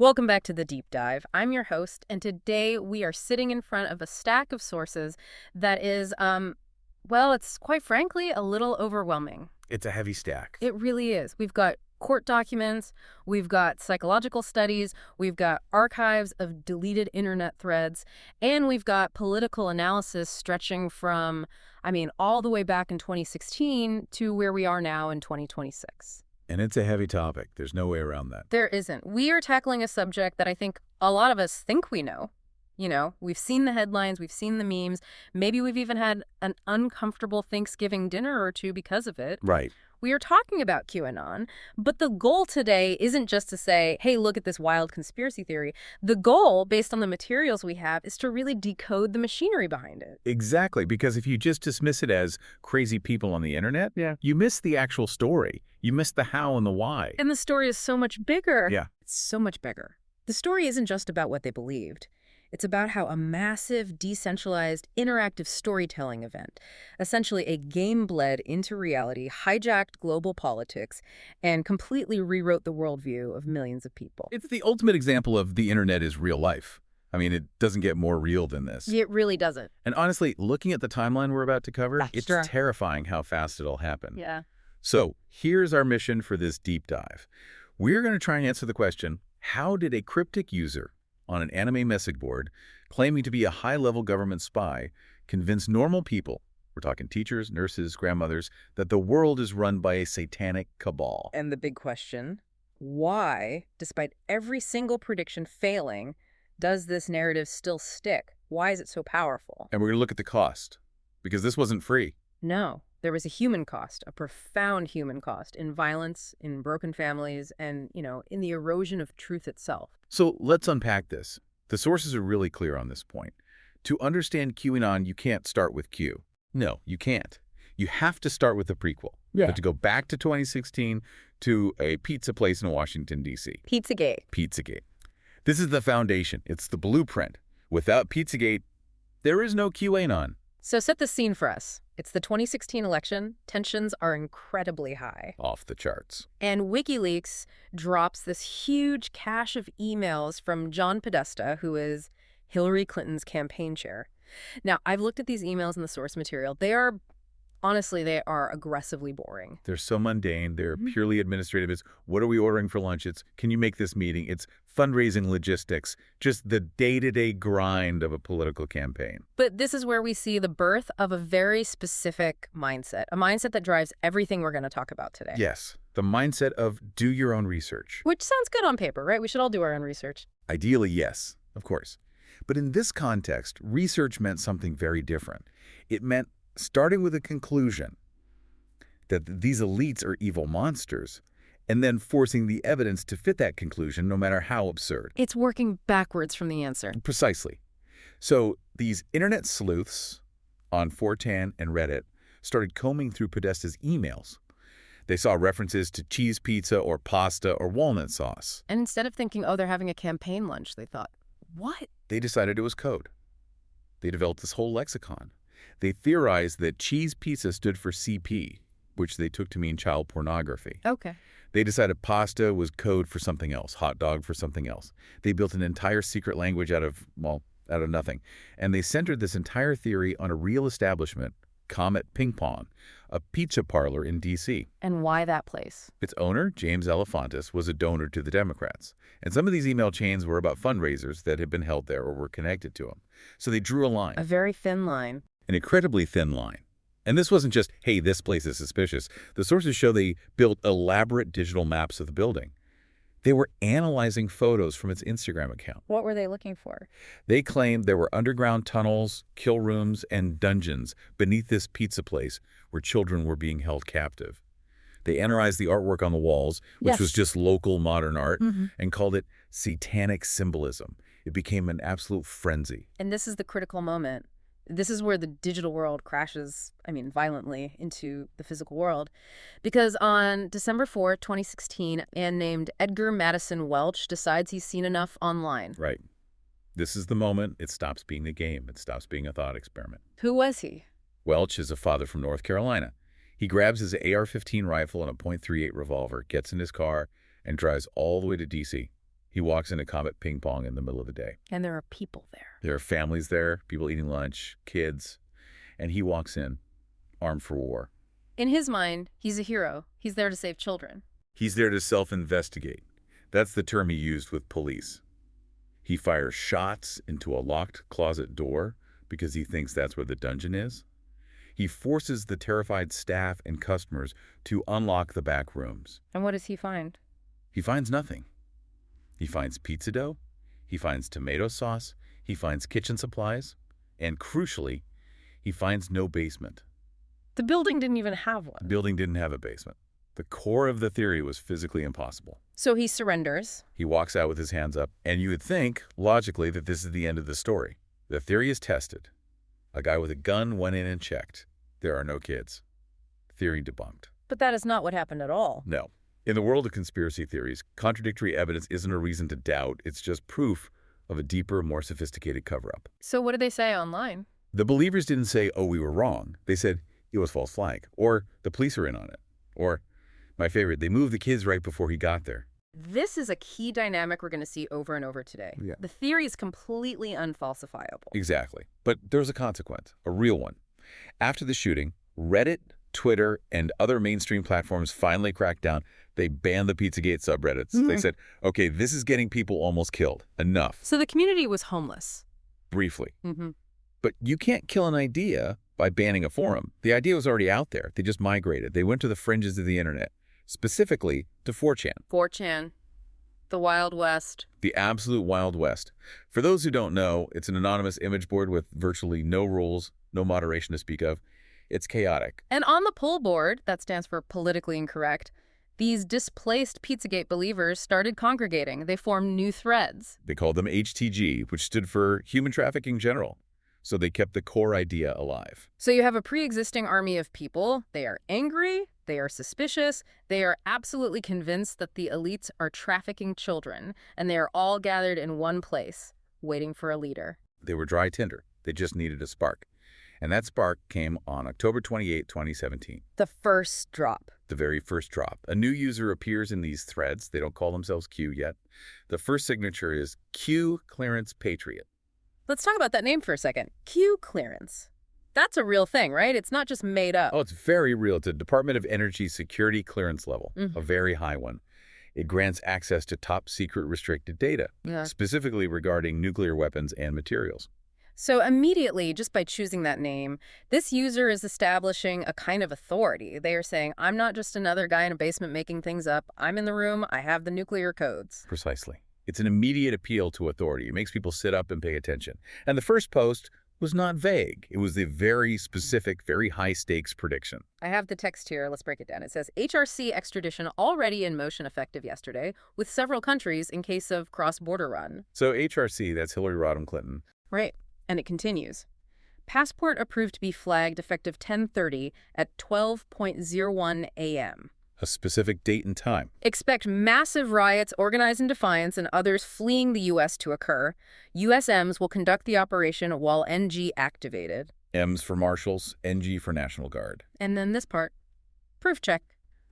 Welcome back to The Deep Dive. I'm your host, and today we are sitting in front of a stack of sources that is, well, it's quite frankly a little overwhelming. It's a heavy stack. It really is. We've got court documents, we've got psychological studies, we've got archives of deleted internet threads, and we've got political analysis stretching from, all the way back in 2016 to where we are now in 2026. And it's a heavy topic. There's no way around that. There isn't. We are tackling a subject that I think a lot of us think we know. You know, we've seen the headlines, we've seen the memes. Maybe we've even had an uncomfortable Thanksgiving dinner or two because of it. Right. We are talking about QAnon, but the goal today isn't just to say, hey, look at this wild conspiracy theory. The goal, based on the materials we have, is to really decode the machinery behind it. Exactly, because if you just dismiss it as crazy people on the internet, you miss the actual story. You miss the how and the why. And the story is so much bigger. Yeah. It's so much bigger. The story isn't just about what they believed. It's about how a massive, decentralized, interactive storytelling event, essentially a game bled into reality, hijacked global politics, and completely rewrote the worldview of millions of people. It's the ultimate example of the internet is real life. I mean, it doesn't get more real than this. It really doesn't. And honestly, looking at the timeline we're about to cover, it's true. terrifying how fast it'll happen. Yeah. So here's our mission for this deep dive. We're going to try and answer the question, how did a cryptic user on an anime message board claiming to be a high-level government spy convince normal people, we're talking teachers, nurses, grandmothers, that the world is run by a satanic cabal? And the big question, why, despite every single prediction failing, does this narrative still stick? Why is it so powerful? And we're going to look at the cost, because this wasn't free. No, there was a human cost, a profound human cost in violence, in broken families, and, in the erosion of truth itself. So let's unpack this. The sources are really clear on this point. To understand QAnon, you can't start with Q. No, you can't. You have to start with the prequel. You have to go back to 2016 to a pizza place in Washington, D.C. Pizzagate. Pizzagate. This is the foundation. It's the blueprint. Without Pizzagate, there is no QAnon. So set the scene for us. It's the 2016 election. Tensions are incredibly high. Off the charts. And WikiLeaks drops this huge cache of emails from John Podesta, who is Hillary Clinton's campaign chair. Now, I've looked at these emails in the source material. Honestly, they are aggressively boring. They're so mundane. They're purely administrative. It's, what are we ordering for lunch? It's, can you make this meeting? It's fundraising logistics, just the day-to-day grind of a political campaign. But this is where we see the birth of a very specific mindset, a mindset that drives everything we're going to talk about today. Yes, the mindset of do your own research. Which sounds good on paper, right? We should all do our own research. Ideally, yes, of course. But in this context, research meant something very different. It meant starting with a conclusion that these elites are evil monsters, and then forcing the evidence to fit that conclusion no matter how absurd. It's working backwards from the answer. Precisely. So these internet sleuths on 4chan and Reddit started combing through Podesta's emails. They saw references to cheese pizza or pasta or walnut sauce. And instead of thinking, oh, they're having a campaign lunch, they thought, what? They decided it was code. They developed this whole lexicon. They theorized that cheese pizza stood for CP, which they took to mean child pornography. Okay. They decided pasta was code for something else, hot dog for something else. They built an entire secret language out of nothing. And they centered this entire theory on a real establishment, Comet Ping Pong, a pizza parlor in D.C. And why that place? Its owner, James Elefantis, was a donor to the Democrats. And some of these email chains were about fundraisers that had been held there or were connected to him. So they drew a line. A very thin line. An incredibly thin line. And this wasn't just, hey, this place is suspicious. The sources show they built elaborate digital maps of the building. They were analyzing photos from its Instagram account. What were they looking for? They claimed there were underground tunnels, kill rooms, and dungeons beneath this pizza place where children were being held captive. They analyzed the artwork on the walls, which was just local modern art, and called it satanic symbolism. It became an absolute frenzy. And this is the critical moment. This is where the digital world crashes, violently into the physical world. Because on December 4, 2016, a man named Edgar Madison Welch decides he's seen enough online. Right. This is the moment it stops being a game. It stops being a thought experiment. Who was he? Welch is a father from North Carolina. He grabs his AR-15 rifle and a .38 revolver, gets in his car, and drives all the way to D.C. He walks into Comet Ping Pong in the middle of the day. And there are people there. There are families there, people eating lunch, kids, and he walks in, armed for war. In his mind, he's a hero. He's there to save children. He's there to self-investigate. That's the term he used with police. He fires shots into a locked closet door because he thinks that's where the dungeon is. He forces the terrified staff and customers to unlock the back rooms. And what does he find? He finds nothing. He finds pizza dough, he finds tomato sauce, he finds kitchen supplies, and crucially, he finds no basement. The building didn't even have one. The building didn't have a basement. The core of the theory was physically impossible. So he surrenders. He walks out with his hands up, and you would think, logically, that this is the end of the story. The theory is tested. A guy with a gun went in and checked. There are no kids. Theory debunked. But that is not what happened at all. No. In the world of conspiracy theories, contradictory evidence isn't a reason to doubt. It's just proof of a deeper, more sophisticated cover-up. So what did they say online? The believers didn't say, oh, we were wrong. They said, it was false flag. Or, the police are in on it. Or, my favorite, they moved the kids right before he got there. This is a key dynamic we're going to see over and over today. Yeah. The theory is completely unfalsifiable. Exactly. But there's a consequence, a real one. After the shooting, Reddit, Twitter, and other mainstream platforms finally cracked down. They banned the Pizzagate subreddits. They said, okay, this is getting people almost killed. Enough. So the community was homeless. Briefly. But you can't kill an idea by banning a forum. The idea was already out there. They just migrated. They went to the fringes of the internet, specifically to 4chan. 4chan. The Wild West. The absolute Wild West. For those who don't know, it's an anonymous image board with virtually no rules, no moderation to speak of. It's chaotic. And on the pull board, that stands for politically incorrect, these displaced Pizzagate believers started congregating. They formed new threads. They called them HTG, which stood for Human Trafficking General. So they kept the core idea alive. So you have a pre-existing army of people. They are angry. They are suspicious. They are absolutely convinced that the elites are trafficking children. And they are all gathered in one place, waiting for a leader. They were dry tinder. They just needed a spark. And that spark came on October 28, 2017. The first drop. The very first drop. A new user appears in these threads. They don't call themselves Q yet. The first signature is Q Clearance Patriot. Let's talk about that name for a second. Q Clearance. That's a real thing, right? It's not just made up. Oh, it's very real. It's a Department of Energy security clearance level, a very high one. It grants access to top secret restricted data, specifically regarding nuclear weapons and materials. So immediately, just by choosing that name, this user is establishing a kind of authority. They are saying, I'm not just another guy in a basement making things up. I'm in the room. I have the nuclear codes. Precisely. It's an immediate appeal to authority. It makes people sit up and pay attention. And the first post was not vague. It was a very specific, very high-stakes prediction. I have the text here. Let's break it down. It says, HRC extradition already in motion effective yesterday with several countries in case of cross-border run. So HRC, that's Hillary Rodham Clinton. Right. And it continues. Passport approved to be flagged effective 10:30 at 12:01 a.m. A specific date and time. Expect massive riots organized in defiance and others fleeing the U.S. to occur. USMs will conduct the operation while NG activated. M's for Marshals, NG for National Guard. And then this part. Proof check.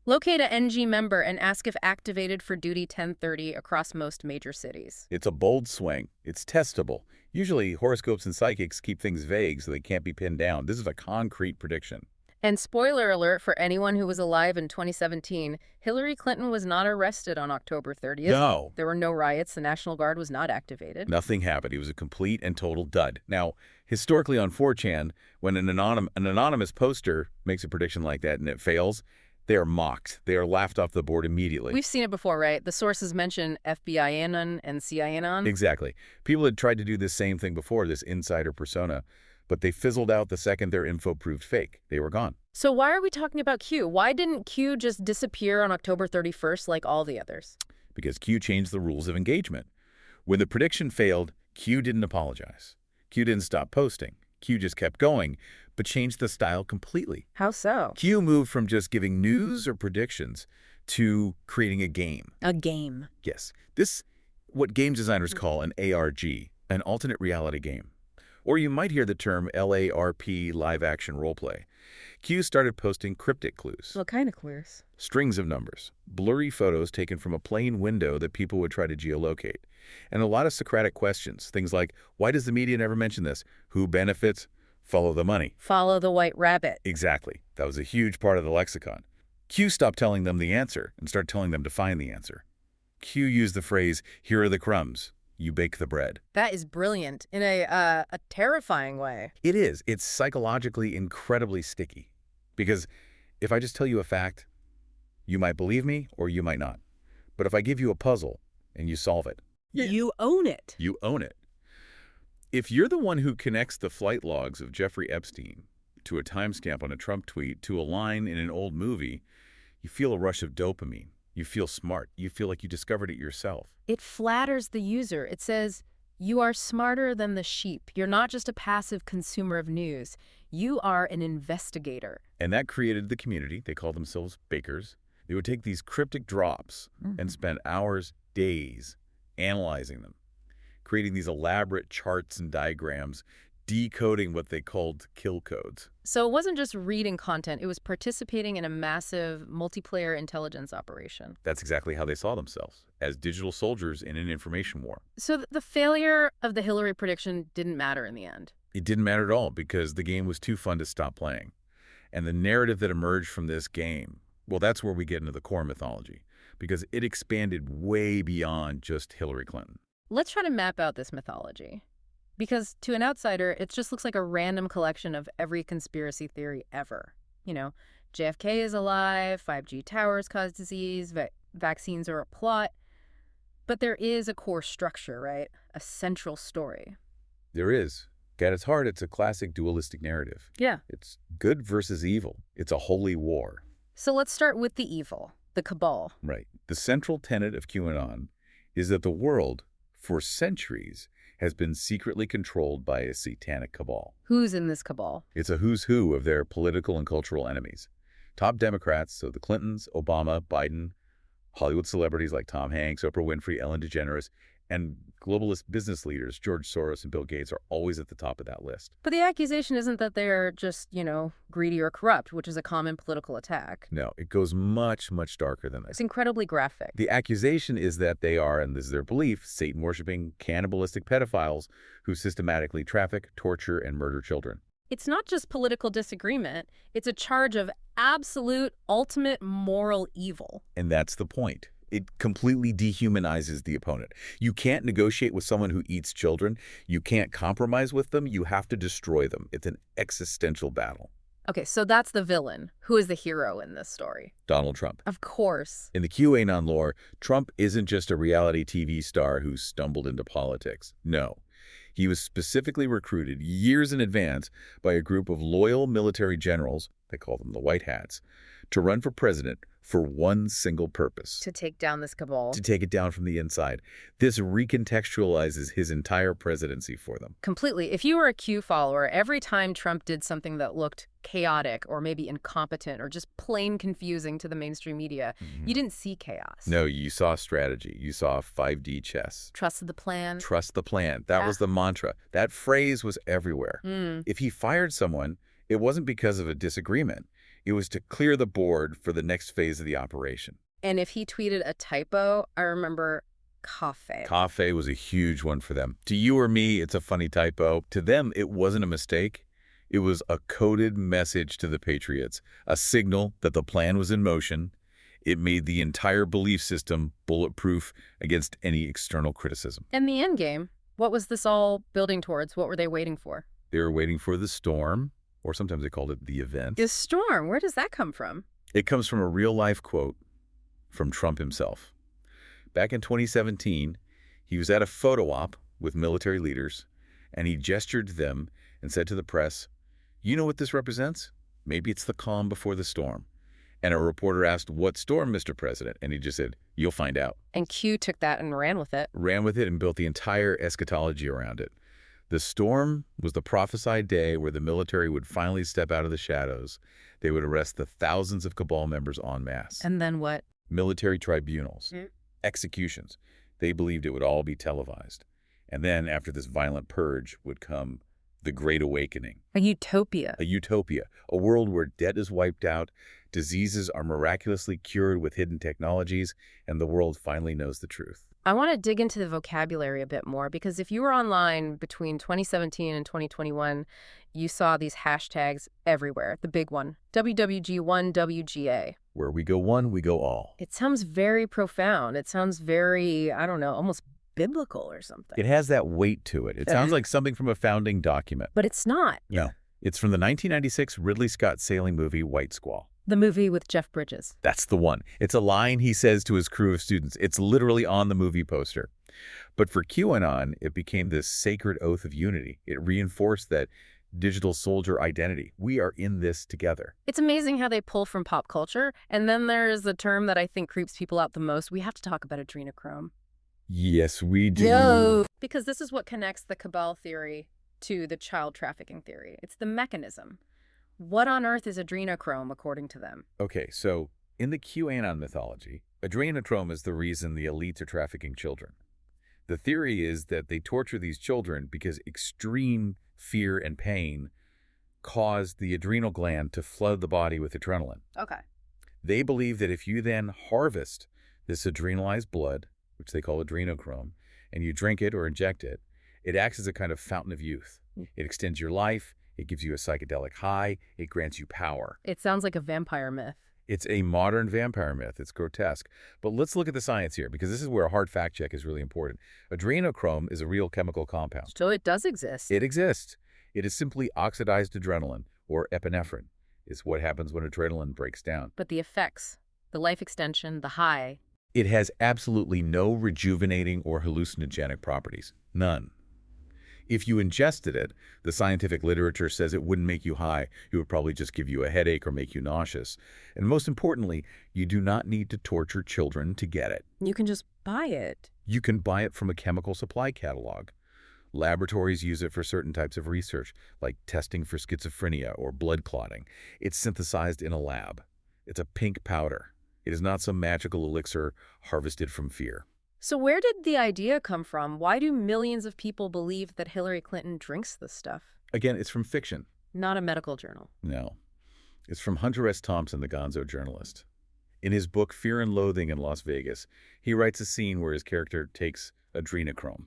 Locate a NG member and ask if activated for duty 10:30 across most major cities. It's a bold swing. It's testable. Usually, horoscopes and psychics keep things vague so they can't be pinned down. This is a concrete prediction. And spoiler alert for anyone who was alive in 2017, Hillary Clinton was not arrested on October 30th. No. There were no riots. The National Guard was not activated. Nothing happened. He was a complete and total dud. Now, historically on 4chan, when an anonymous poster makes a prediction like that and it fails, they are mocked. They are laughed off the board immediately. We've seen it before, right? The sources mention FBI-anon and CIA-anon. Exactly. People had tried to do this same thing before, this insider persona, but they fizzled out the second their info proved fake. They were gone. So why are we talking about Q? Why didn't Q just disappear on October 31st like all the others? Because Q changed the rules of engagement. When the prediction failed, Q didn't apologize. Q didn't stop posting. Q just kept going, but changed the style completely. How so? Q moved from just giving news or predictions to creating a game. A game. Yes. This, what game designers call an ARG, an alternate reality game. Or you might hear the term LARP, live-action roleplay. Q started posting cryptic clues. What kind of clues? Strings of numbers, blurry photos taken from a plain window that people would try to geolocate, and a lot of Socratic questions, things like, why does the media never mention this? Who benefits? Follow the money. Follow the white rabbit. Exactly. That was a huge part of the lexicon. Q stopped telling them the answer and started telling them to find the answer. Q used the phrase, here are the crumbs. You bake the bread. That is brilliant in a terrifying way. It is. It's psychologically incredibly sticky. Because if I just tell you a fact, you might believe me or you might not. But if I give you a puzzle and you solve it, You own it. you own it. If you're the one who connects the flight logs of Jeffrey Epstein to a timestamp on a Trump tweet to a line in an old movie, you feel a rush of dopamine. You feel smart. You feel like you discovered it yourself. It flatters the user. It says, you are smarter than the sheep. You're not just a passive consumer of news. You are an investigator. And that created the community. They call themselves bakers. They would take these cryptic drops and spend hours, days, analyzing them, creating these elaborate charts and diagrams, decoding what they called kill codes. So it wasn't just reading content. It was participating in a massive multiplayer intelligence operation. That's exactly how they saw themselves, as digital soldiers in an information war. So the failure of the Hillary prediction didn't matter in the end. It didn't matter at all because the game was too fun to stop playing. And the narrative that emerged from this game, well, that's where we get into the core mythology, because it expanded way beyond just Hillary Clinton. Let's try to map out this mythology. Because to an outsider, it just looks like a random collection of every conspiracy theory ever. You know, JFK is alive, 5G towers cause disease, vaccines are a plot. But there is a core structure, right? A central story. There is. At its heart, it's a classic dualistic narrative. Yeah. It's good versus evil. It's a holy war. So let's start with the evil, the cabal. Right. The central tenet of QAnon is that the world, for centuries, has been secretly controlled by a satanic cabal. Who's in this cabal? It's a who's who of their political and cultural enemies. Top Democrats, so the Clintons, Obama, Biden, Hollywood celebrities like Tom Hanks, Oprah Winfrey, Ellen DeGeneres, and globalist business leaders, George Soros and Bill Gates, are always at the top of that list. But the accusation isn't that they're just, greedy or corrupt, which is a common political attack. No, it goes much, much darker than It's this. incredibly graphic. The accusation is that they are, and this is their belief, Satan-worshipping, cannibalistic pedophiles who systematically traffic, torture, and murder children. It's not just political disagreement. It's a charge of absolute, ultimate moral evil. And that's the point. It completely dehumanizes the opponent. You can't negotiate with someone who eats children. You can't compromise with them. You have to destroy them. It's an existential battle. Okay, so that's the villain. Who is the hero in this story? Donald Trump. Of course. In the QAnon lore, Trump isn't just a reality TV star who stumbled into politics. No. He was specifically recruited years in advance by a group of loyal military generals, they call them the White Hats, to run for president for one single purpose. To take down this cabal. To take it down from the inside. This recontextualizes his entire presidency for them. Completely. If you were a Q follower, every time Trump did something that looked chaotic or maybe incompetent or just plain confusing to the mainstream media, you didn't see chaos. No, you saw strategy. You saw 5D chess. Trusted the plan. Trust the plan. That was the mantra. That phrase was everywhere. If he fired someone, it wasn't because of a disagreement. It was to clear the board for the next phase of the operation. And if he tweeted a typo, I remember cafe. Cafe was a huge one for them. To you or me, it's a funny typo. To them, it wasn't a mistake. It was a coded message to the patriots, a signal that the plan was in motion. It made the entire belief system bulletproof against any external criticism. And the end game, what was this all building towards? What were they waiting for? They were waiting for the storm, or sometimes they called it the event. The storm, where does that come from? It comes from a real-life quote from Trump himself. Back in 2017, he was at a photo op with military leaders, and he gestured to them and said to the press, "You know what this represents? Maybe it's the calm before the storm." And a reporter asked, "What storm, Mr. President?" And he just said, "You'll find out." And Q took that and ran with it. Ran with it and built the entire eschatology around it. The storm was the prophesied day where the military would finally step out of the shadows. They would arrest the thousands of cabal members en masse. And then what? Military tribunals, executions. They believed it would all be televised. And then, after this violent purge, would come The Great Awakening. A utopia. A utopia. A world where debt is wiped out, diseases are miraculously cured with hidden technologies, and the world finally knows the truth. I want to dig into the vocabulary a bit more because if you were online between 2017 and 2021, you saw these hashtags everywhere. The big one, WWG1WGA. Where we go one, we go all. It sounds very profound. It sounds very, I don't know, almost biblical or something. It has that weight to it. It sounds like something from a founding document. But it's not. No. It's from the 1996 Ridley Scott sailing movie White Squall. The movie with Jeff Bridges. That's the one. It's a line he says to his crew of students. It's literally on the movie poster. But for QAnon, it became this sacred oath of unity. It reinforced that digital soldier identity. We are in this together. It's amazing how they pull from pop culture. And then there's a term that I think creeps people out the most. We have to talk about adrenochrome. Yes, we do. Yo! Because this is what connects the cabal theory to the child trafficking theory. It's the mechanism. What on earth is adrenochrome, according to them? Okay, so in the QAnon mythology, adrenochrome is the reason the elites are trafficking children. The theory is that they torture these children because extreme fear and pain cause the adrenal gland to flood the body with adrenaline. Okay. They believe that if you then harvest this adrenalized blood, which they call adrenochrome, and you drink it or inject it, it acts as a kind of fountain of youth. It extends your life. It gives you a psychedelic high. It grants you power. It sounds like a vampire myth. It's a modern vampire myth. It's grotesque. But let's look at the science here, because this is where a hard fact check is really important. Adrenochrome is a real chemical compound. So it does exist. It exists. It is simply oxidized adrenaline, or epinephrine. It's what happens when adrenaline breaks down. But the effects, the life extension, the high. It has absolutely no rejuvenating or hallucinogenic properties. None. If you ingested it, the scientific literature says it wouldn't make you high. It would probably just give you a headache or make you nauseous. And most importantly, you do not need to torture children to get it. You can just buy it. You can buy it from a chemical supply catalog. Laboratories use it for certain types of research, like testing for schizophrenia or blood clotting. It's synthesized in a lab. It's a pink powder. It is not some magical elixir harvested from fear. So where did the idea come from? Why do millions of people believe that Hillary Clinton drinks this stuff? Again, it's from fiction. Not a medical journal. No. It's from Hunter S. Thompson, the gonzo journalist. In his book Fear and Loathing in Las Vegas, he writes a scene where his character takes adrenochrome.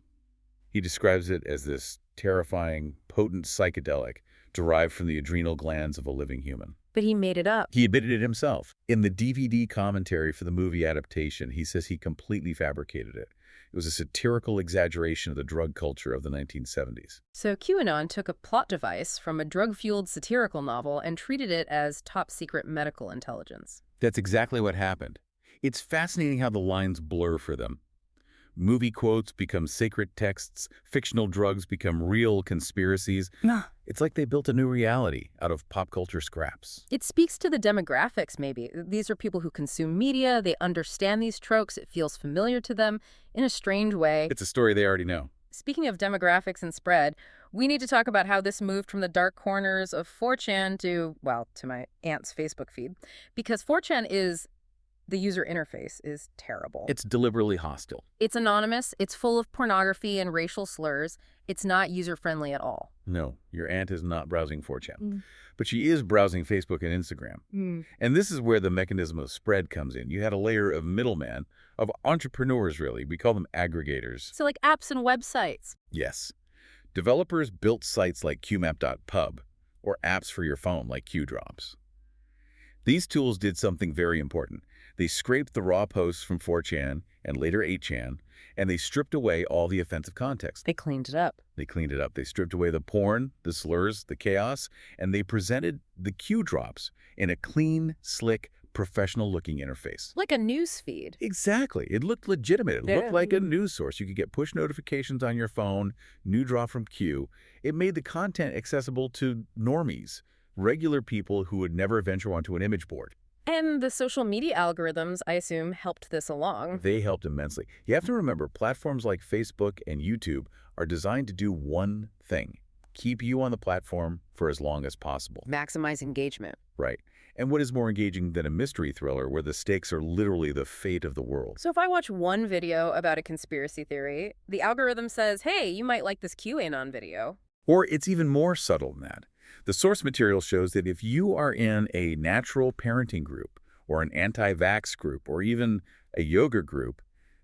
He describes it as this terrifying, potent psychedelic derived from the adrenal glands of a living human. But he made it up. He admitted it himself. In the DVD commentary for the movie adaptation, he says he completely fabricated it. It was a satirical exaggeration of the drug culture of the 1970s. So QAnon took a plot device from a drug-fueled satirical novel and treated it as top-secret medical intelligence. That's exactly what happened. It's fascinating how the lines blur for them. Movie quotes become sacred texts. Fictional drugs become real conspiracies. It's like they built a new reality out of pop culture scraps. It speaks to the demographics, maybe. These are people who consume media. They understand these tropes. It feels familiar to them in a strange way. It's a story they already know. Speaking of demographics and spread, we need to talk about how this moved from the dark corners of 4chan to, well, to my aunt's Facebook feed. Because 4chan is... the user interface is terrible. It's deliberately hostile. It's anonymous. It's full of pornography and racial slurs. It's not user-friendly at all. No, your aunt is not browsing 4chan. But she is browsing Facebook and Instagram. And this is where the mechanism of spread comes in. You had a layer of middlemen, of entrepreneurs, really. We call them aggregators. So like apps and websites. Yes. Developers built sites like qmap.pub or apps for your phone like qdrops. These tools did something very important. They scraped the raw posts from 4chan and later 8chan, and they stripped away all the offensive context. They cleaned it up. They cleaned it up. They stripped away the porn, the slurs, the chaos, and they presented the Q-drops in a clean, slick, professional-looking interface. Like a news feed. Exactly. It looked legitimate. It looked like a news source. You could get push notifications on your phone, new drop from Q. It made the content accessible to normies, regular people who would never venture onto an image board. And the social media algorithms, I assume, helped this along. They helped immensely. You have to remember, platforms like Facebook and YouTube are designed to do one thing: keep you on the platform for as long as possible. Maximize engagement. Right. And what is more engaging than a mystery thriller where the stakes are literally the fate of the world? So if I watch one video about a conspiracy theory, the algorithm says, hey, you might like this QAnon video. Or it's even more subtle than that. The source material shows that if you are in a natural parenting group or an anti-vax group or even a yoga group,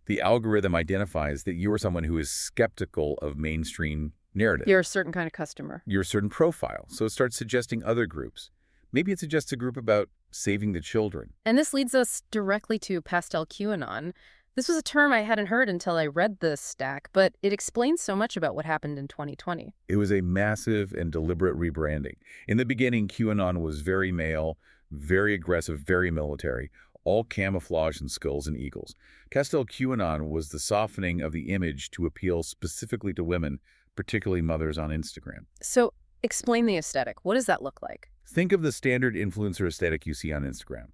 the algorithm identifies that you are someone who is skeptical of mainstream narrative. You're a certain kind of customer. You're a certain profile, so it starts suggesting other groups. Maybe it suggests a group about saving the children. And this leads us directly to pastel QAnon. This was a term I hadn't heard until I read this stack, but it explains so much about what happened in 2020. It was a massive and deliberate rebranding. In the beginning, QAnon was very male, very aggressive, very military, all camouflage and skulls and eagles. Pastel QAnon was the softening of the image to appeal specifically to women, particularly mothers on Instagram. So explain the aesthetic. What does that look like? Think of the standard influencer aesthetic you see on Instagram.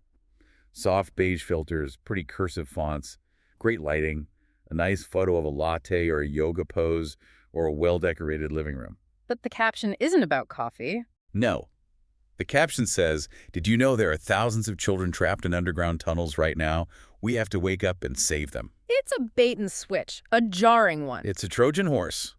Soft beige filters, pretty cursive fonts, great lighting, a nice photo of a latte or a yoga pose, or a well-decorated living room. But the caption isn't about coffee. No. The caption says, "Did you know there are thousands of children trapped in underground tunnels right now? We have to wake up and save them." It's a bait and switch, a jarring one. It's a Trojan horse.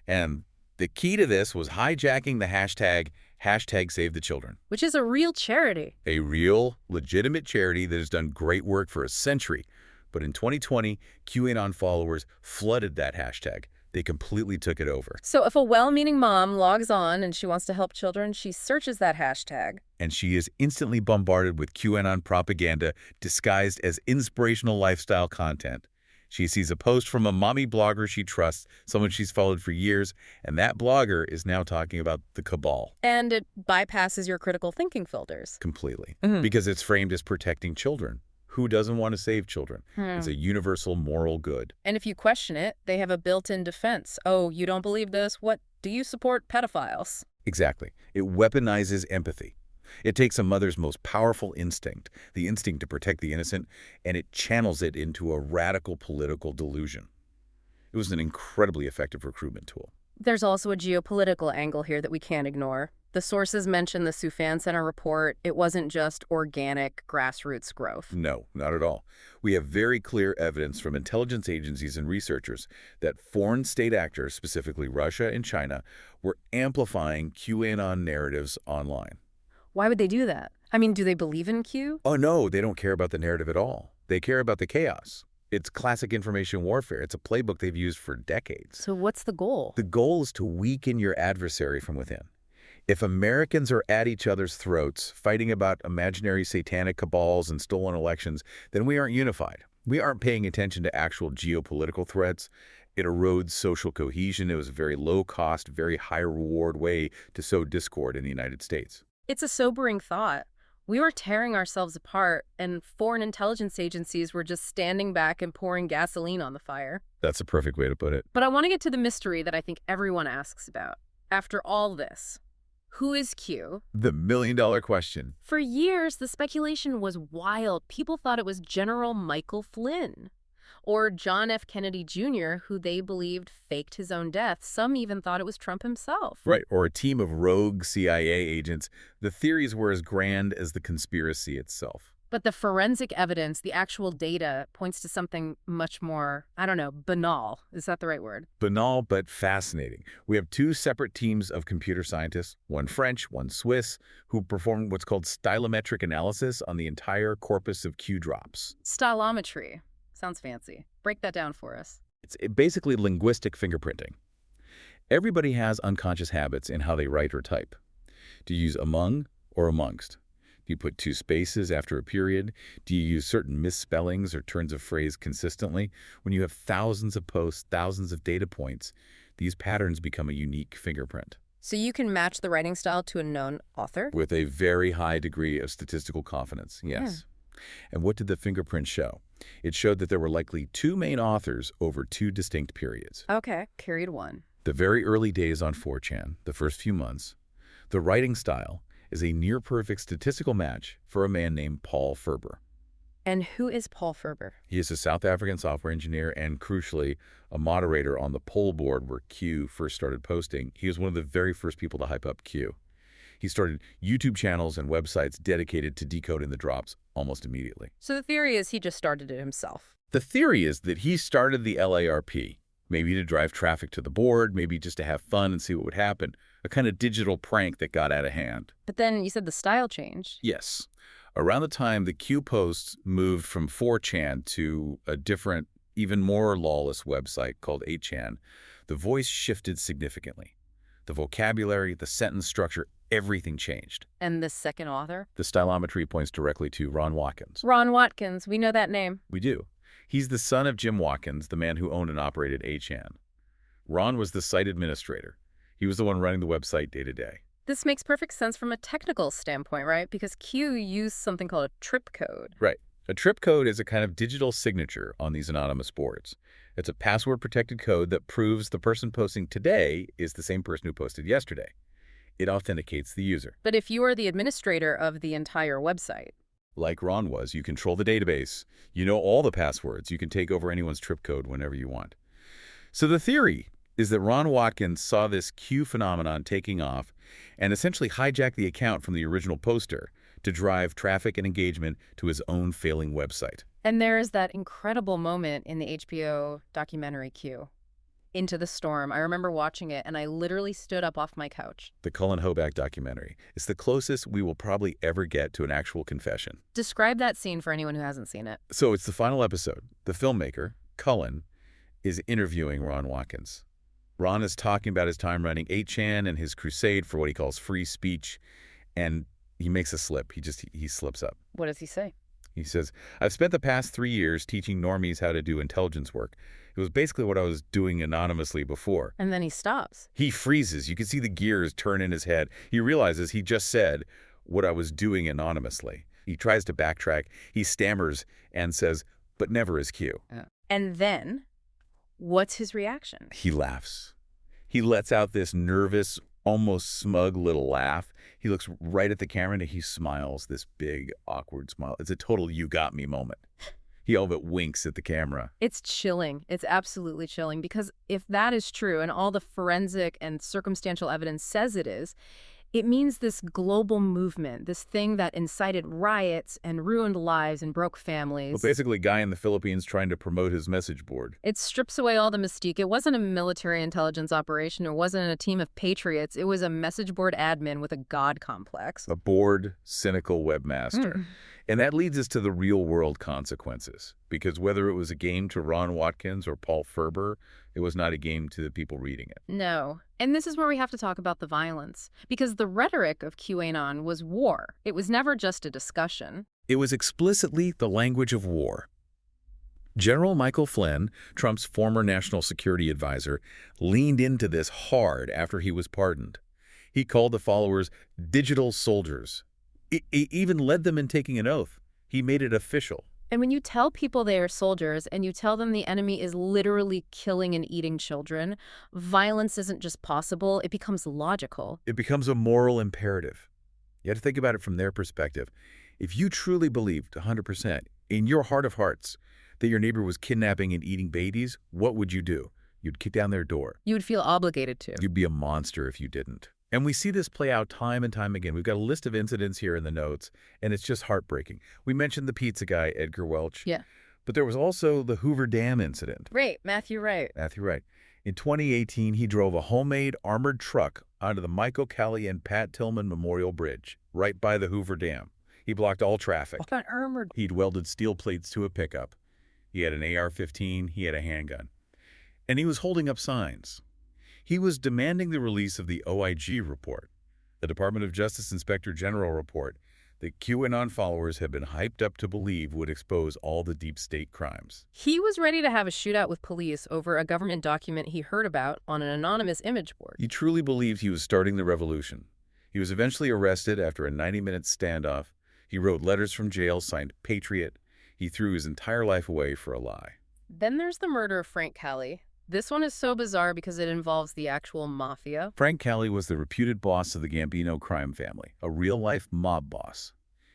And the key to this was hijacking the hashtag Save the Children. Which is a real charity. A real, legitimate charity that has done great work for a century. But in 2020, QAnon followers flooded that hashtag. They completely took it over. So if a well-meaning mom logs on and she wants to help children, she searches that hashtag. And she is instantly bombarded with QAnon propaganda disguised as inspirational lifestyle content. She sees a post from a mommy blogger she trusts, someone she's followed for years, and that blogger is now talking about the cabal. And it bypasses your critical thinking filters. Completely. Because it's framed as protecting children. Who doesn't want to save children? It's a universal moral good. And if you question it, they have a built-in defense. Oh, you don't believe this? What? Do you support pedophiles? Exactly. It weaponizes empathy. It takes a mother's most powerful instinct, the instinct to protect the innocent, and it channels it into a radical political delusion. It was an incredibly effective recruitment tool. There's also a geopolitical angle here that we can't ignore. The sources mention the Soufan Center report. It wasn't just organic grassroots growth. No, not at all. We have very clear evidence from intelligence agencies and researchers that foreign state actors, specifically Russia and China, were amplifying QAnon narratives online. Why would they do that? I mean, do they believe in Q? Oh, no, they don't care about the narrative at all. They care about the chaos. It's classic information warfare. It's a playbook they've used for decades. So what's the goal? The goal is to weaken your adversary from within. If Americans are at each other's throats, fighting about imaginary satanic cabals and stolen elections, then we aren't unified. We aren't paying attention to actual geopolitical threats. It erodes social cohesion. It was a very low-cost, very high-reward way to sow discord in the United States. It's a sobering thought. We were tearing ourselves apart, and foreign intelligence agencies were just standing back and pouring gasoline on the fire. That's a perfect way to put it. But I want to get to the mystery that I think everyone asks about. After all this, who is Q? The million-dollar question. For years, the speculation was wild. People thought it was General Michael Flynn or John F. Kennedy Jr., who they believed faked his own death. Some even thought it was Trump himself. Right, or a team of rogue CIA agents. The theories were as grand as the conspiracy itself. But the forensic evidence, the actual data, points to something much more, I don't know, banal. Is that the right word? Banal, but fascinating. We have two separate teams of computer scientists, one French, one Swiss, who performed what's called stylometric analysis on the entire corpus of Q drops. Stylometry. Sounds fancy. Break that down for us. It's basically linguistic fingerprinting. Everybody has unconscious habits in how they write or type. Do you use among or amongst? Do you put two spaces after a period? Do you use certain misspellings or turns of phrase consistently? When you have thousands of posts, thousands of data points, these patterns become a unique fingerprint. So you can match the writing style to a known author? With a very high degree of statistical confidence, yes. And what did the fingerprint show? It showed that there were likely two main authors over two distinct periods. Okay, period one. The very early days on 4chan, the first few months, the writing style is a near-perfect statistical match for a man named Paul Furber. And who is Paul Furber? He is a South African software engineer and, crucially, a moderator on the poll board where Q first started posting. He was one of the very first people to hype up Q. He started YouTube channels and websites dedicated to decoding the drops almost immediately. So the theory is he just started it himself. The theory is that he started the LARP, Maybe to drive traffic to the board, maybe just to have fun and see what would happen. A kind of digital prank that got out of hand. But then you said the style changed. Yes. Around the time the Q posts moved from 4chan to a different, even more lawless website called 8chan, the voice shifted significantly. The vocabulary, the sentence structure, everything changed. And the second author? The stylometry points directly to Ron Watkins. Ron Watkins. We know that name. We do. He's the son of Jim Watkins, the man who owned and operated 8chan. Ron was the site administrator. He was the one running the website day to day. This makes perfect sense from a technical standpoint, right? Because Q used something called a trip code. Right. A trip code is a kind of digital signature on these anonymous boards. It's a password-protected code that proves the person posting today is the same person who posted yesterday. It authenticates the user. But if you are the administrator of the entire website, like Ron was, you control the database. You know all the passwords. You can take over anyone's trip code whenever you want. So the theory is that Ron Watkins saw this Q phenomenon taking off and essentially hijacked the account from the original poster to drive traffic and engagement to his own failing website. And there is that incredible moment in the HBO documentary Q, Into the Storm. I remember watching it, and I literally stood up off my couch. The Cullen Hoback documentary. It's the closest we will probably ever get to an actual confession. Describe that scene for anyone who hasn't seen it. So it's the final episode. The filmmaker, Cullen, is interviewing Ron Watkins. Ron is talking about his time running 8chan and his crusade for what he calls free speech, and he makes a slip. He slips up. What does he say? He says, "I've spent the past 3 years teaching normies how to do intelligence work. It was basically what I was doing anonymously before." And then he stops. He freezes. You can see the gears turn in his head. He realizes he just said what I was doing anonymously. He tries to backtrack. He stammers and says, "But never as Q." And then, what's his reaction? He laughs. He lets out this nervous, almost smug little laugh. He looks right at the camera and he smiles, this big, awkward smile. It's a total "you got me" moment. He all but winks at the camera. It's chilling. It's absolutely chilling, because if that is true and all the forensic and circumstantial evidence says it is, it means this global movement, this thing that incited riots and ruined lives and broke families. Well, basically, a guy in the Philippines trying to promote his message board. It strips away all the mystique. It wasn't a military intelligence operation. It wasn't a team of patriots. It was a message board admin with a god complex. A bored, cynical webmaster. And that leads us to the real-world consequences. Because whether it was a game to Ron Watkins or Paul Furber, it was not a game to the people reading it. No. And this is where we have to talk about the violence. Because the rhetoric of QAnon was war. It was never just a discussion. It was explicitly the language of war. General Michael Flynn, Trump's former national security advisor, leaned into this hard after he was pardoned. He called the followers digital soldiers. He even led them in taking an oath. He made it official. And when you tell people they are soldiers and you tell them the enemy is literally killing and eating children, violence isn't just possible, it becomes logical. It becomes a moral imperative. You have to think about it from their perspective. If you truly believed 100% in your heart of hearts that your neighbor was kidnapping and eating babies, what would you do? You'd kick down their door. You would feel obligated to. You'd be a monster if you didn't. And we see this play out time and time again. We've got a list of incidents here in the notes, and it's just heartbreaking. We mentioned the pizza guy, Edgar Welch. Yeah. But there was also the Hoover Dam incident. Right, Matthew Wright. Matthew Wright. In 2018, he drove a homemade armored truck onto the Mike O'Callaghan and Pat Tillman Memorial Bridge, right by the Hoover Dam. He blocked all traffic. An armored... He'd welded steel plates to a pickup. He had an AR-15. He had a handgun. And he was holding up signs. He was demanding the release of the OIG report, the Department of Justice Inspector General report that QAnon followers have been hyped up to believe would expose all the deep state crimes. He was ready to have a shootout with police over a government document he heard about on an anonymous image board. He truly believed he was starting the revolution. He was eventually arrested after a 90-minute standoff. He wrote letters from jail signed Patriot. He threw his entire life away for a lie. Then there's the murder of Frank Kelly. This one is so bizarre because it involves the actual mafia. Frank Kelly was the reputed boss of the Gambino crime family, a real-life mob boss.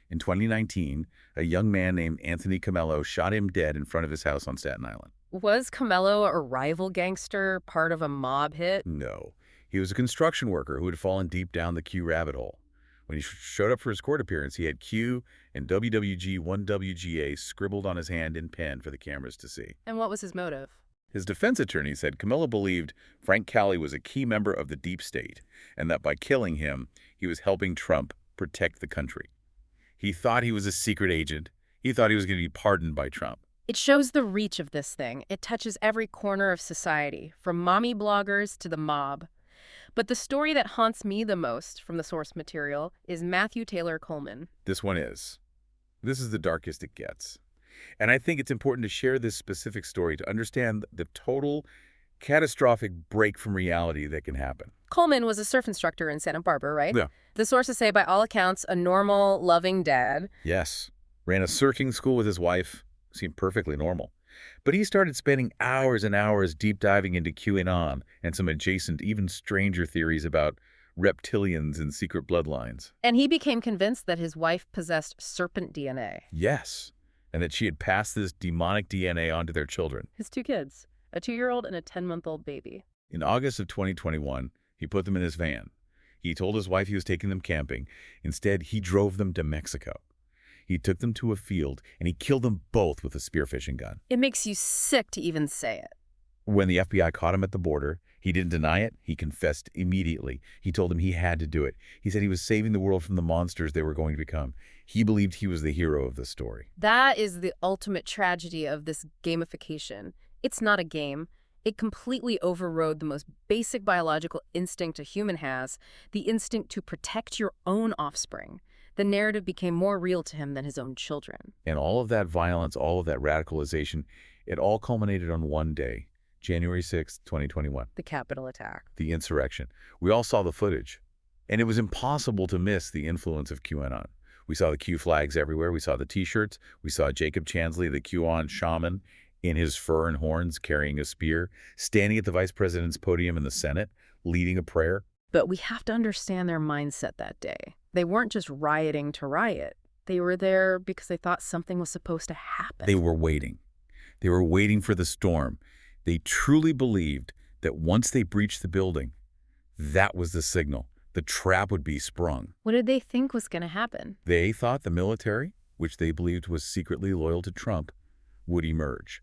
In 2019, a young man named Anthony Camello shot him dead in front of his house on Staten Island. Was Camello a rival gangster, part of a mob hit? No. He was a construction worker who had fallen deep down the Q rabbit hole. When he showed up for his court appearance, he had Q and WWG1WGA scribbled on his hand in pen for the cameras to see. And what was his motive? His defense attorney said Camilla believed Frank Cali was a key member of the deep state and that by killing him, he was helping Trump protect the country. He thought he was a secret agent. He thought he was going to be pardoned by Trump. It shows the reach of this thing. It touches every corner of society, from mommy bloggers to the mob. But the story that haunts me the most from the source material is Matthew Taylor Coleman. This one is. This is the darkest it gets. And I think it's important to share this specific story to understand the total catastrophic break from reality that can happen. Coleman was a surf instructor in Santa Barbara, right? Yeah. The sources say, by all accounts, a normal, loving dad. Yes. Ran a surfing school with his wife. Seemed perfectly normal. But he started spending hours and hours deep diving into QAnon and some adjacent, even stranger theories about reptilians and secret bloodlines. And he became convinced that his wife possessed serpent DNA. Yes. And that she had passed this demonic DNA on to their children. His 2 kids, a 2-year-old and a 10-month-old baby. In August of 2021, he put them in his van. He told his wife he was taking them camping. Instead, he drove them to Mexico. He took them to a field, and he killed them both with a spearfishing gun. It makes you sick to even say it. When the FBI caught him at the border, he didn't deny it. He confessed immediately. He told them he had to do it. He said he was saving the world from the monsters they were going to become. He believed he was the hero of the story. That is the ultimate tragedy of this gamification. It's not a game. It completely overrode the most basic biological instinct a human has, the instinct to protect your own offspring. The narrative became more real to him than his own children. And all of that violence, all of that radicalization, it all culminated on one day, January 6, 2021. The Capitol attack. The insurrection. We all saw the footage. And it was impossible to miss the influence of QAnon. We saw the Q flags everywhere. We saw the T-shirts. We saw Jacob Chansley, the QAnon shaman, in his fur and horns, carrying a spear, standing at the vice president's podium in the Senate, leading a prayer. But we have to understand their mindset that day. They weren't just rioting to riot. They were there because they thought something was supposed to happen. They were waiting. They were waiting for the storm. They truly believed that once they breached the building, that was the signal. The trap would be sprung. What did they think was going to happen? They thought the military, which they believed was secretly loyal to Trump, would emerge.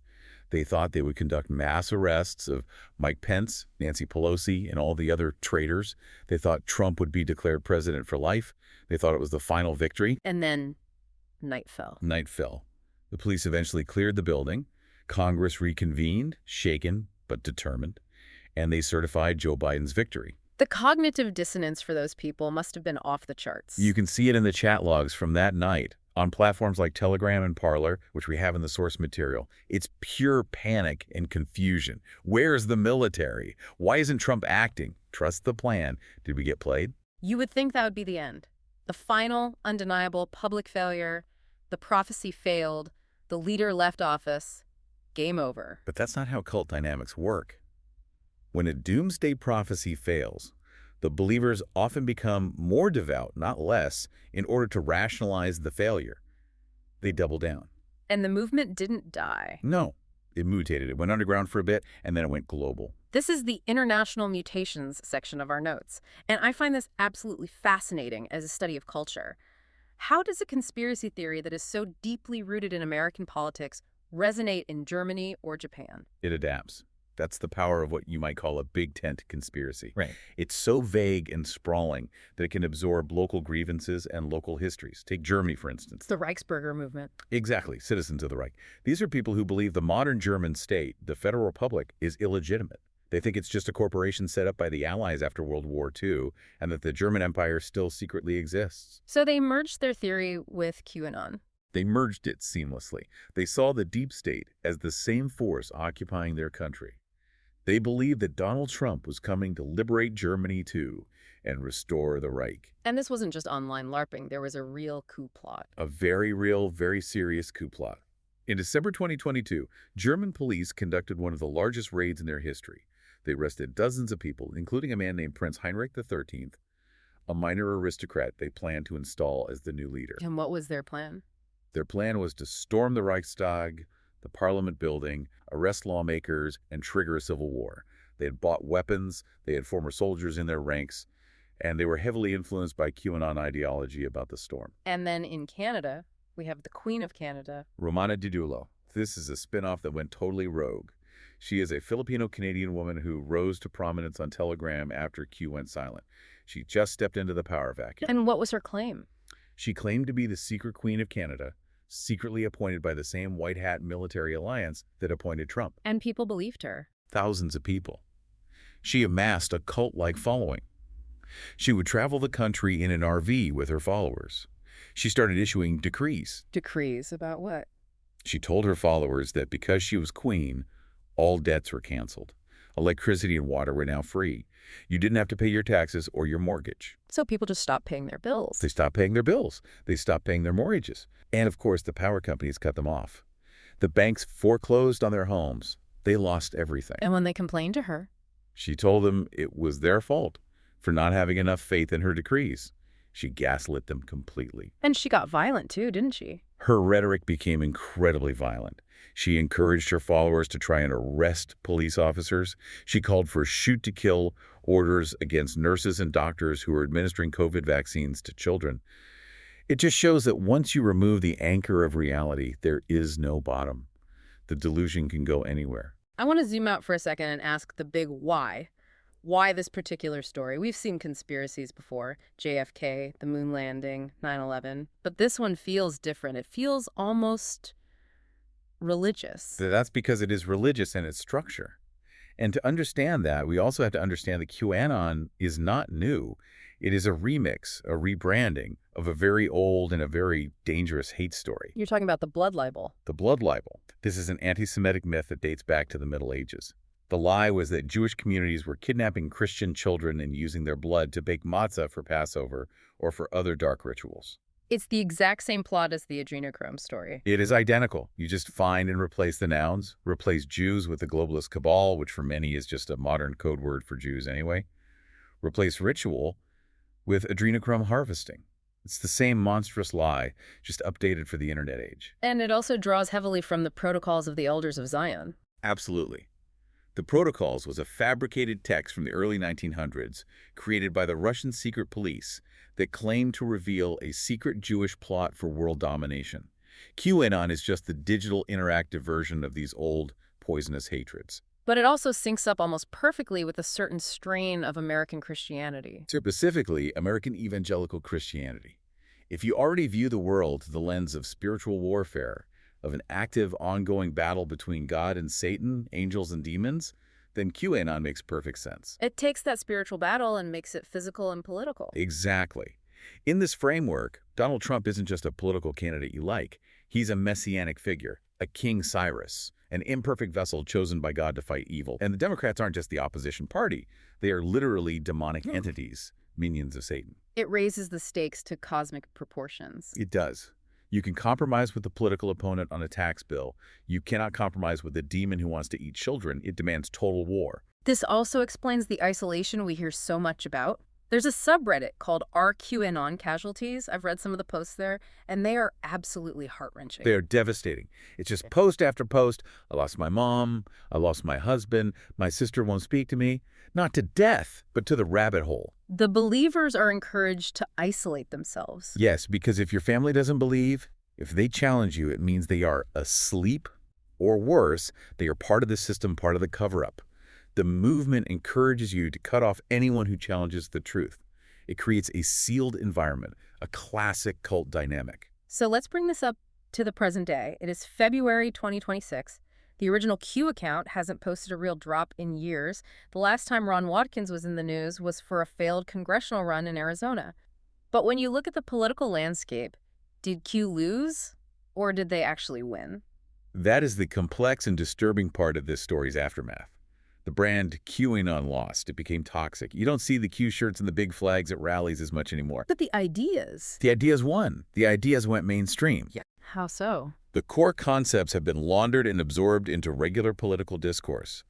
They thought they would conduct mass arrests of Mike Pence, Nancy Pelosi, and all the other traitors. They thought Trump would be declared president for life. They thought it was the final victory. And then night fell. Night fell. The police eventually cleared the building. Congress reconvened, shaken but determined, and they certified Joe Biden's victory. The cognitive dissonance for those people must have been off the charts. You can see it in the chat logs from that night on platforms like Telegram and Parler, which we have in the source material. It's pure panic and confusion. Where's the military? Why isn't Trump acting? Trust the plan. Did we get played? You would think that would be the end. The final, undeniable public failure. The prophecy failed. The leader left office. Game over. But that's not how cult dynamics work. When a doomsday prophecy fails, the believers often become more devout, not less, in order to rationalize the failure. They double down. And the movement didn't die. No, it mutated. It went underground for a bit, and then it went global. This is the international mutations section of our notes, and I find this absolutely fascinating as a study of culture. How does a conspiracy theory that is so deeply rooted in American politics resonate in Germany or Japan? It adapts. That's the power of what you might call a big tent conspiracy. Right. It's so vague and sprawling that it can absorb local grievances and local histories. Take Germany, for instance. The Reichsbürger movement. Exactly, citizens of the Reich. These are people who believe the modern German state, the Federal Republic, is illegitimate. They think it's just a corporation set up by the Allies after World War II, and that the German Empire still secretly exists. So they merged their theory with QAnon. They merged it seamlessly. They saw the deep state as the same force occupying their country. They believed that Donald Trump was coming to liberate Germany too and restore the Reich. And this wasn't just online LARPing. There was a real coup plot. A very real, very serious coup plot. In December 2022, German police conducted one of the largest raids in their history. They arrested dozens of people, including a man named Prince Heinrich XIII, a minor aristocrat they planned to install as the new leader. And what was their plan? Their plan was to storm the Reichstag, the Parliament building, arrest lawmakers, and trigger a civil war. They had bought weapons, they had former soldiers in their ranks, and they were heavily influenced by QAnon ideology about the storm. And then in Canada, we have the Queen of Canada. Romana Didulo. This is a spin-off that went totally rogue. She is a Filipino-Canadian woman who rose to prominence on Telegram after Q went silent. She just stepped into the power vacuum. And what was her claim? She claimed to be the secret queen of Canada, secretly appointed by the same white hat military alliance that appointed Trump. And people believed her. Thousands of people. She amassed a cult-like following. She would travel the country in an RV with her followers. She started issuing decrees. Decrees about what? She told her followers that because she was queen, all debts were canceled. Electricity and water were now free. You didn't have to pay your taxes or your mortgage. So people just stopped paying their bills. They stopped paying their bills. They stopped paying their mortgages. And of course, the power companies cut them off. The banks foreclosed on their homes. They lost everything. And when they complained to her? She told them it was their fault for not having enough faith in her decrees. She gaslit them completely. And she got violent too, didn't she? Her rhetoric became incredibly violent. She encouraged her followers to try and arrest police officers. She called for shoot-to-kill orders against nurses and doctors who were administering COVID vaccines to children. It just shows that once you remove the anchor of reality, there is no bottom. The delusion can go anywhere. I want to zoom out for a second and ask the big why. Why this particular story? We've seen conspiracies before. JFK, the moon landing, 9/11. But this one feels different. It feels almost religious. That's because it is religious in its structure. And to understand that, we also have to understand that QAnon is not new. It is a remix, a rebranding of a very old and a very dangerous hate story. You're talking about the blood libel. The blood libel. This is an anti-Semitic myth that dates back to the Middle Ages. The lie was that Jewish communities were kidnapping Christian children and using their blood to bake matzah for Passover or for other dark rituals. It's the exact same plot as the adrenochrome story. It is identical. You just find and replace the nouns, replace Jews with the globalist cabal, which for many is just a modern code word for Jews anyway. Replace ritual with adrenochrome harvesting. It's the same monstrous lie, just updated for the internet age. And it also draws heavily from the Protocols of the Elders of Zion. Absolutely. The Protocols was a fabricated text from the early 1900s created by the Russian secret police that claimed to reveal a secret Jewish plot for world domination. QAnon is just the digital interactive version of these old, poisonous hatreds. But it also syncs up almost perfectly with a certain strain of American Christianity. Specifically, American evangelical Christianity. If you already view the world through the lens of spiritual warfare, of an active, ongoing battle between God and Satan, angels and demons, then QAnon makes perfect sense. It takes that spiritual battle and makes it physical and political. Exactly. In this framework, Donald Trump isn't just a political candidate you like. He's a messianic figure, a King Cyrus, an imperfect vessel chosen by God to fight evil. And the Democrats aren't just the opposition party. They are literally demonic entities, minions of Satan. It raises the stakes to cosmic proportions. It does. You can compromise with the political opponent on a tax bill. You cannot compromise with the demon who wants to eat children. It demands total war. This also explains the isolation we hear so much about. There's a subreddit called QAnon Casualties. I've read some of the posts there, and they are absolutely heart-wrenching. They are devastating. It's just post after post. I lost my mom. I lost my husband. My sister won't speak to me. Not to death, but to the rabbit hole. The believers are encouraged to isolate themselves. Yes, because if your family doesn't believe, if they challenge you, it means they are asleep, or worse, they are part of the system, part of the cover-up. The movement encourages you to cut off anyone who challenges the truth. It creates a sealed environment, a classic cult dynamic. So let's bring this up to the present day. It is February 2026. The original Q account hasn't posted a real drop in years. The last time Ron Watkins was in the news was for a failed congressional run in Arizona. But when you look at the political landscape, did Q lose, or did they actually win? That is the complex and disturbing part of this story's aftermath. The brand QAnon lost. It became toxic. You don't see the Q shirts and the big flags at rallies as much anymore. But the ideas... The ideas won. The ideas went mainstream. Yeah. How so? The core concepts have been laundered and absorbed into regular political discourse.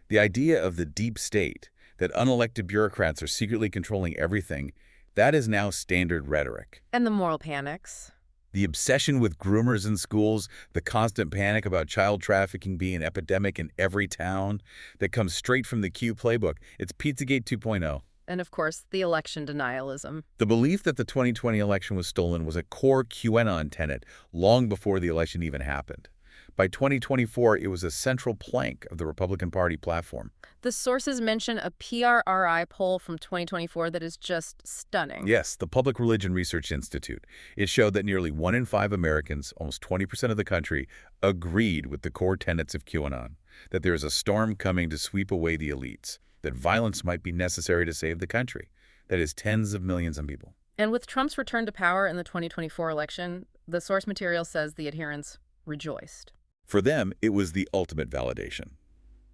The idea of the deep state, that unelected bureaucrats are secretly controlling everything, that is now standard rhetoric. And the moral panics. The obsession with groomers in schools, the constant panic about child trafficking being an epidemic in every town, that comes straight from the Q playbook. It's Pizzagate 2.0. And of course, the election denialism. The belief that the 2020 election was stolen was a core QAnon tenet long before the election even happened. By 2024, it was a central plank of the Republican Party platform. The sources mention a PRRI poll from 2024 that is just stunning. Yes, the Public Religion Research Institute. It showed that nearly 1 in 5 Americans, almost 20% of the country, agreed with the core tenets of QAnon, that there is a storm coming to sweep away the elites, that violence might be necessary to save the country. That is tens of millions of people. And with Trump's return to power in the 2024 election, the source material says the adherents rejoiced. For them, it was the ultimate validation.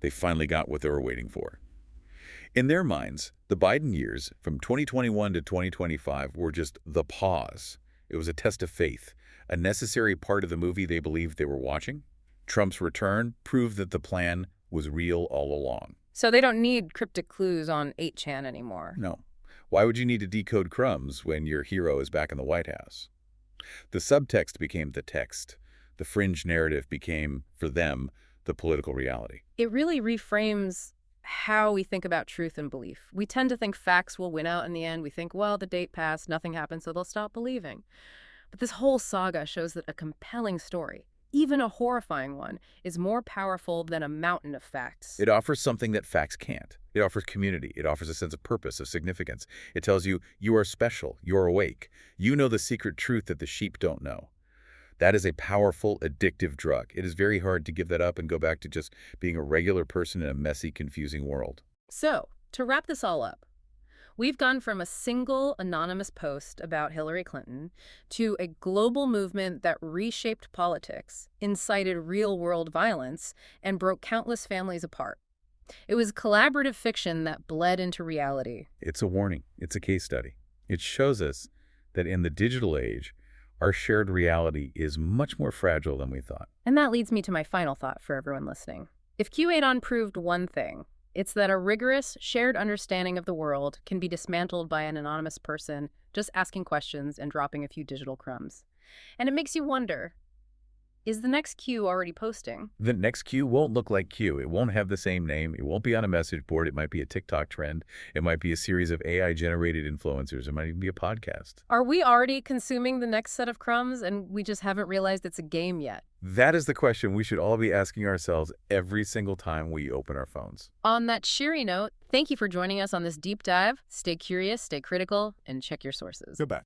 They finally got what they were waiting for. In their minds, the Biden years, from 2021 to 2025, were just the pause. It was a test of faith, a necessary part of the movie they believed they were watching. Trump's return proved that the plan was real all along. So they don't need cryptic clues on 8chan anymore. No. Why would you need to decode crumbs when your hero is back in the White House? The subtext became the text. The fringe narrative became, for them, the political reality. It really reframes how we think about truth and belief. We tend to think facts will win out in the end. We think, well, the date passed, nothing happened, so they'll stop believing. But this whole saga shows that a compelling story, even a horrifying one, is more powerful than a mountain of facts. It offers something that facts can't. It offers community. It offers a sense of purpose, of significance. It tells you, you are special, you're awake. You know the secret truth that the sheep don't know. That is a powerful, addictive drug. It is very hard to give that up and go back to just being a regular person in a messy, confusing world. So, to wrap this all up, we've gone from a single anonymous post about Hillary Clinton to a global movement that reshaped politics, incited real-world violence, and broke countless families apart. It was collaborative fiction that bled into reality. It's a warning. It's a case study. It shows us that in the digital age, our shared reality is much more fragile than we thought. And that leads me to my final thought for everyone listening. If QAnon proved one thing, it's that a rigorous, shared understanding of the world can be dismantled by an anonymous person just asking questions and dropping a few digital crumbs. And it makes you wonder, is the next Q already posting? The next Q won't look like Q. It won't have the same name. It won't be on a message board. It might be a TikTok trend. It might be a series of AI-generated influencers. It might even be a podcast. Are we already consuming the next set of crumbs and we just haven't realized it's a game yet? That is the question we should all be asking ourselves every single time we open our phones. On that cheery note, thank you for joining us on this deep dive. Stay curious, stay critical, and check your sources. Goodbye.